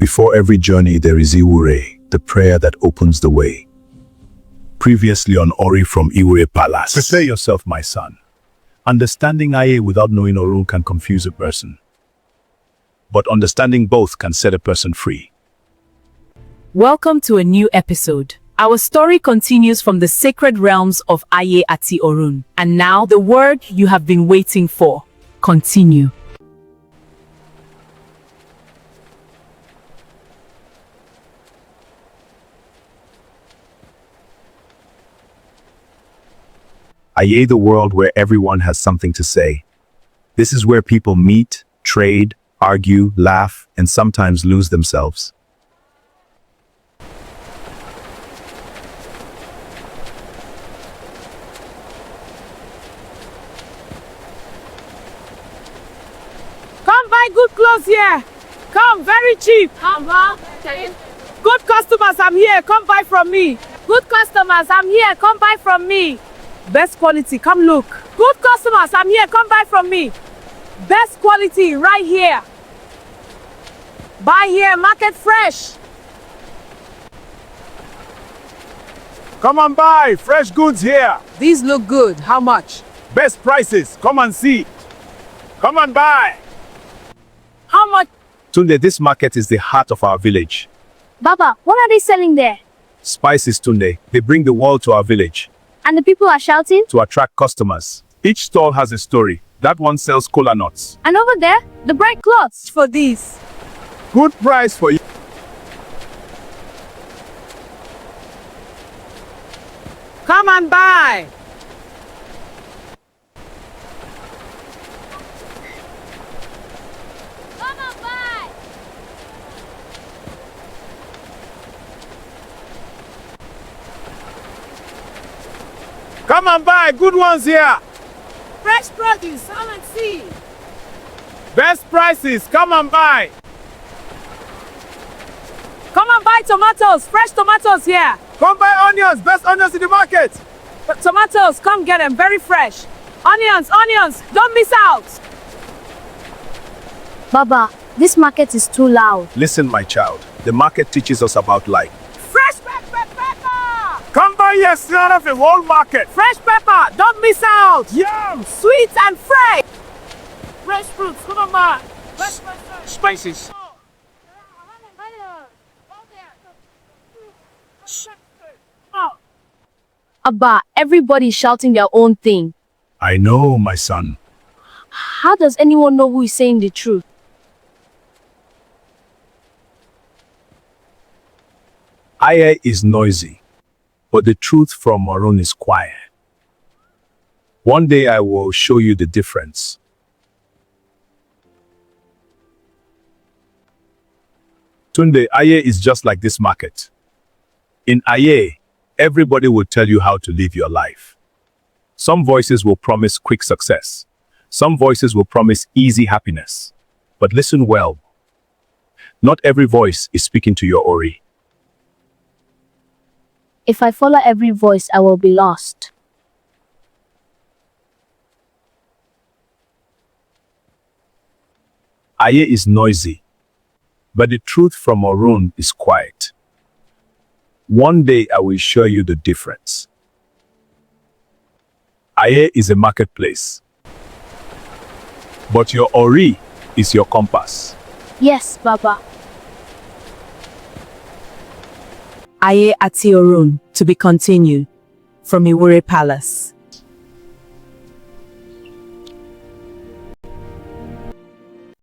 Before every journey, there is Iwure, the prayer that opens the way. Previously on Ori from Iwure Palace. Prepare yourself, my son. Understanding Aye without knowing Orun can confuse a person. But understanding both can set a person free. Welcome to a new episode. Our story continues from the sacred realms of Aye Ati Orun. And now, the word you have been waiting for. Continue. Aye, the world where everyone has something to say. This is where people meet, trade, argue, laugh, and sometimes lose themselves. Come buy good clothes here. Come, very cheap. Good customers, I'm here. Come buy from me. Good customers, I'm here. Come buy from me. Best quality, come look. Good customers, I'm here. Come buy from me. Best quality, right here. Buy here, market fresh. Come and buy, fresh goods here. These look good. How much? Best prices, come and see. Come and buy. How much? Túndé, this market is the heart of our village. Baba, what are they selling there? Spices, Túndé. They bring the world to our village And the people are shouting? to attract customers. Each stall has a story. That one sells kola nuts. And over there, the bright cloths. For these. Good price for you. Come and buy. Come and buy. Come and buy, good ones here. Fresh produce, come and see. Best prices, come and buy. Come and buy tomatoes. Fresh tomatoes here. Come buy onions, best onions in the market. Tomatoes, come get them. Very fresh. Onions, onions. Don't miss out. Baba, this market is too loud. Listen, my child. The market teaches us about life. Fresh pepper. Come buy your son of the whole market. Fresh pepper. Don't miss out. Yum! Sweet and fresh. Fresh fruits, come and buy. Spices. Abba, everybody's shouting their own thing. I know, my son. How does anyone know who is saying the truth? Aye is noisy, but the truth from Orun is quiet. One day I will show you the difference. Túndé, Aye is just like this market. In Aye, everybody will tell you how to live your life. Some voices will promise quick success. Some voices will promise easy happiness. But listen well. Not every voice is speaking to your Ori. If I follow every voice, I will be lost. Aye is noisy, but the truth from Orun is quiet. One day I will show you the difference. Aye is a marketplace, but your Ori is your compass. Yes, Baba. Aye Ati Orun, to be continued. From Iwure Palace.